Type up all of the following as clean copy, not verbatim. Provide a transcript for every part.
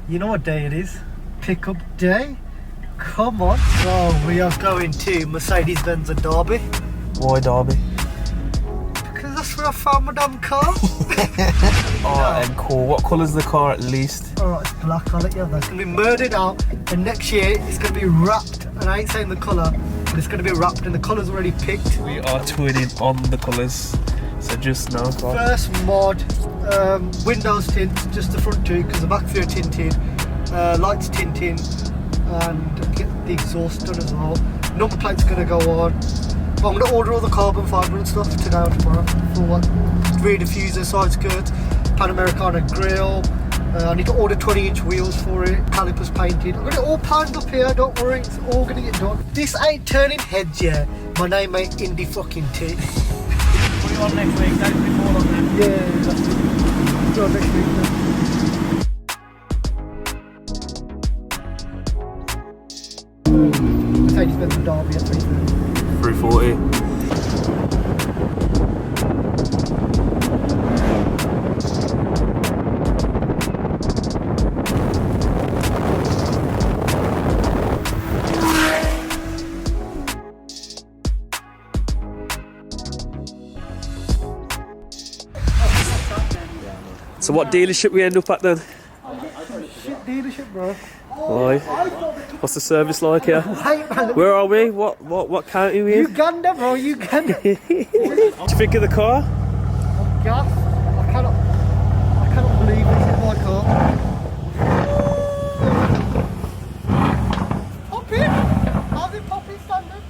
You know what day it is? Pickup day. Come on. So we are going to Mercedes-Benz and Derby. Why Derby? Because that's where I found my damn car. And cool. What colour's the car at least? Alright, it's black, I'll let you have that. It's going to be murdered out, and next year it's going to be wrapped, and I ain't saying the colour, but it's going to be wrapped and the colour's already picked. We are twinning on the colours, so just know. First mod, windows tint, just the front two, because the back three are tinted, lights tinting, and get the exhaust done as well. Number plate's going to go on. But I'm going to order all the carbon fibre and stuff today or tomorrow for what? Rear diffuser, side skirts, Pan Americana grill. I need to order 20-inch wheels for it, calipers painted. I'm going to all planned up here, don't worry, it's all going to get done. This ain't turning heads yet. My name ain't Indy fucking T. Put it on next week, don't be more on there. Yeah, that's it. Put it on next week then. Mercedes-Benz and Derby at 3:30. 340. So what dealership we end up at then? Shit dealership, bro. Why? What's the service like here? Wait, man. Where are we? What county are we in? Uganda, bro, Uganda. What do you think of the car? Gas. I cannot believe this is my car. Pop in. How's it popping standard?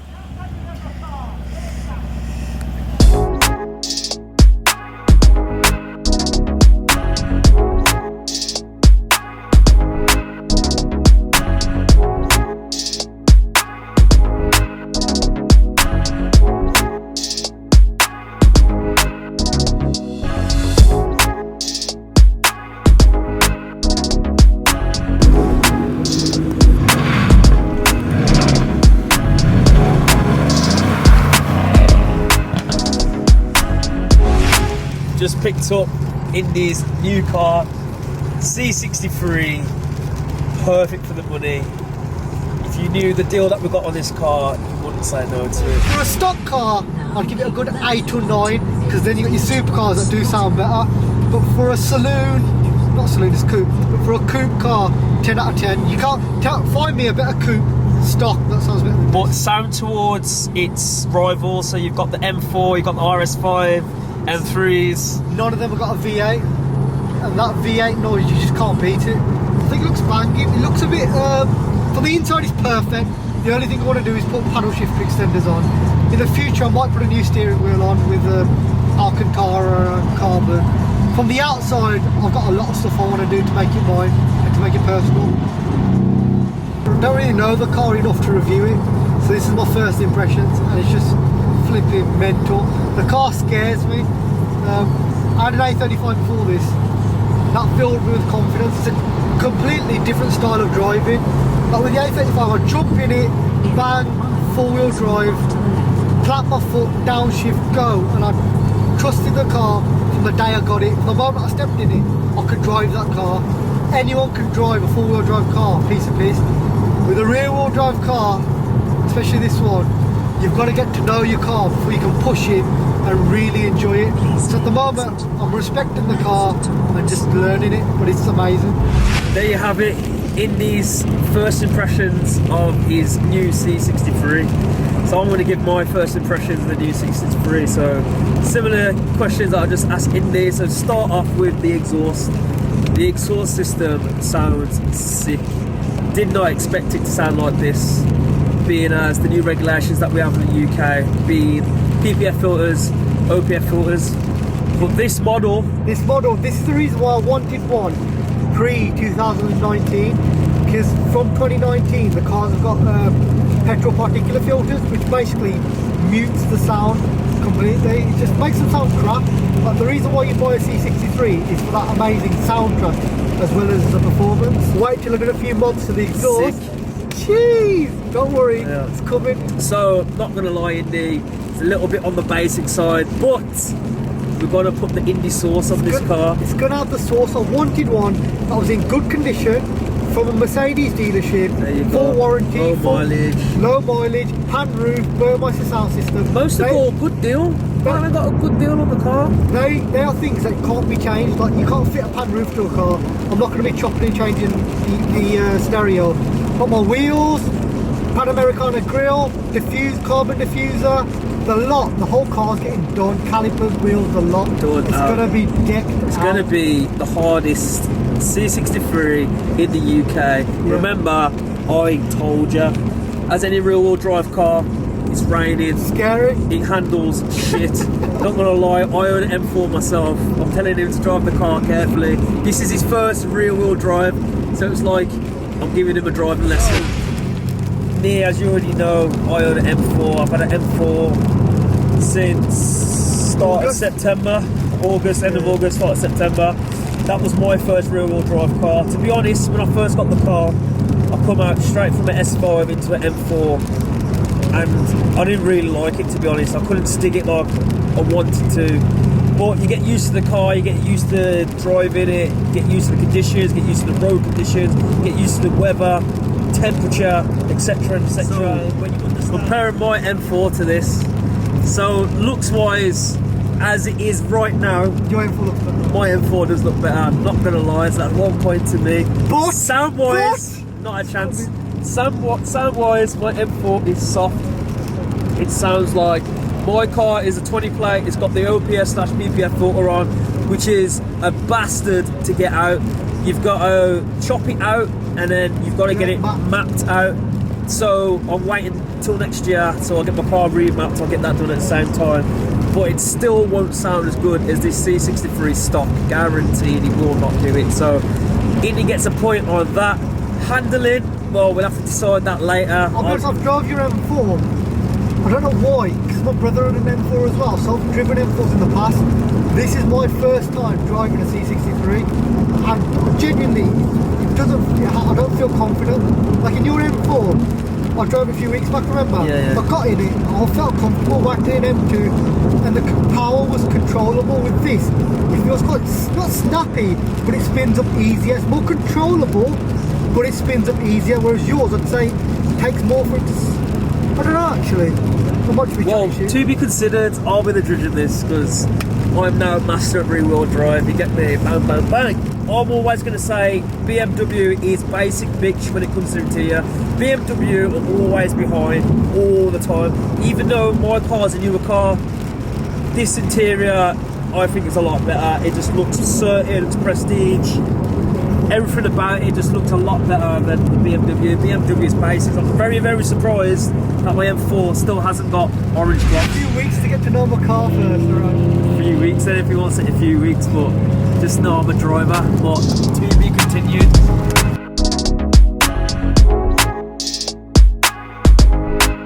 Just picked up Indy's new car, C63, perfect for the money. If you knew the deal that we got on this car, you wouldn't say no to it. For a stock car, I'd give it a good 8 or 9, because then you got your supercars that do sound better. But for a saloon, not saloon, it's coupe, but for a coupe car, 10 out of 10. You can't find me a better coupe stock that sounds better than But this. sound towards its rivals, so you've got the M4, you've got the RS5, M3s. None of them have got a V8, and that V8 noise, you just can't beat it. I think it looks banging. It looks a bit, for the inside it's perfect. The only thing I want to do is put paddle shift extenders on. In the future I might put a new steering wheel on with Alcantara and carbon. From the outside I've got a lot of stuff I want to do to make it mine and to make it personal. I don't really know the car enough to review it, so this is my first impressions, and it's just flipping mental. The car scares me. I had an A35 before this. That filled me with confidence. It's a completely different style of driving. But with the A35 I jump in it, bang, 4-wheel drive, clap my foot, downshift, go, and I trusted the car from the day I got it. From the moment I stepped in it, I could drive that car. Anyone can drive a 4-wheel drive car, piece of piece. With a rear-wheel drive car, especially this one, you've got to get to know your car before you can push it and really enjoy it. So at the moment, I'm respecting the car and just learning it, but it's amazing. There you have it, Indy's first impressions of his new C63. So I'm going to give my first impressions of the new C63. So similar questions that I just asked Indy. So start off with the exhaust. The exhaust system sounds sick. Did not expect it to sound like this, being as the new regulations that we have in the UK, being PPF filters, OPF filters. But this model, this is the reason why I wanted one pre-2019, because from 2019 the cars have got petrol particulate filters, which basically mutes the sound completely. It just makes them sound crap. But the reason why you buy a C63 is for that amazing soundtrack as well as the performance. Wait till I get a few mods to the exhaust. Jeez, don't worry, yeah, it's coming. So, not gonna lie, Indy, it's a little bit on the basic side, but we're gonna put the Indy sauce on this car. It's gonna have the sauce. I wanted one that was in good condition from a Mercedes dealership, There you full go. warranty, Low mileage. low mileage, pan roof, Burmeister sound system. Most of all, good deal. Finally got a good deal on the car. They are things that can't be changed. Like you can't fit a pan roof to a car. I'm not going to be chopping and changing the stereo. But my wheels, Pan Americana grille, carbon diffuser, the whole car's getting done. Calipers, wheels, the lot. Done. It's going to be decked. It's going to be the hardest C63 in the UK. Yeah. Remember, I told you, as any rear-wheel drive car, it's raining. Scary. It handles shit. Not gonna lie, I own an M4 myself. I'm telling him to drive the car carefully. This is his first rear-wheel drive, so it's like I'm giving him a driving lesson. Me, as you already know, I own an M4. I've had an M4 since start of September, end of August, start of September. That was my first rear-wheel drive car. To be honest, when I first got the car, I come out straight from an S5 into an M4. And I didn't really like it, to be honest. I couldn't stick it like I wanted to. But you get used to the car, you get used to driving it, get used to the conditions, get used to the road conditions, get used to the weather, temperature, etc, etc. So, comparing my M4 to this, so looks wise, as it is right now, Your M4 looks better. my M4 does look better. I'm not gonna lie, so that's 1 point to me. But sound wise, not a chance. Sound wise, my M4 is soft. It sounds like my car is a 20 plate. It's got the OPS/BPF filter on, which is a bastard to get out. You've got to chop it out, and then you've got to get it mapped out. So I'm waiting till next year, so I'll get my car remapped. I'll get that done at the same time. But it still won't sound as good as this C63 stock. Guaranteed, it will not do it. So Indy gets a point on that. Handling, well, we'll have to decide that later. I've drove your M4. I don't know why, because my brother had an M4 as well, so I've driven M4s in the past. This is my first time driving a C63, and genuinely, I don't feel confident. Like in your M4, I drove a few weeks back, remember? Yeah. I got in it, I felt comfortable back in M2, and the power was controllable. With this, it feels quite, not snappy, but it spins up easier. It's more controllable, but it spins up easier, whereas yours, I'd say, takes more for it to... I don't know actually. Not much well, to be considered, I'll be the judge of this, because I'm now master of rear-wheel drive. You get me? Bang, bang, bang. I'm always going to say BMW is basic bitch when it comes to interior. BMW are always behind, all the time. Even though my car's a newer car, this interior, I think it's a lot better. It just looks certain, it's prestige. Everything about it just looked a lot better than the BMW. BMW's basics. I'm very, very surprised that my M4 still hasn't got orange gloss. A few weeks to get to know my car first, alright? A few weeks, then if he wants it, a few weeks, but just know I'm a driver. But to be continued.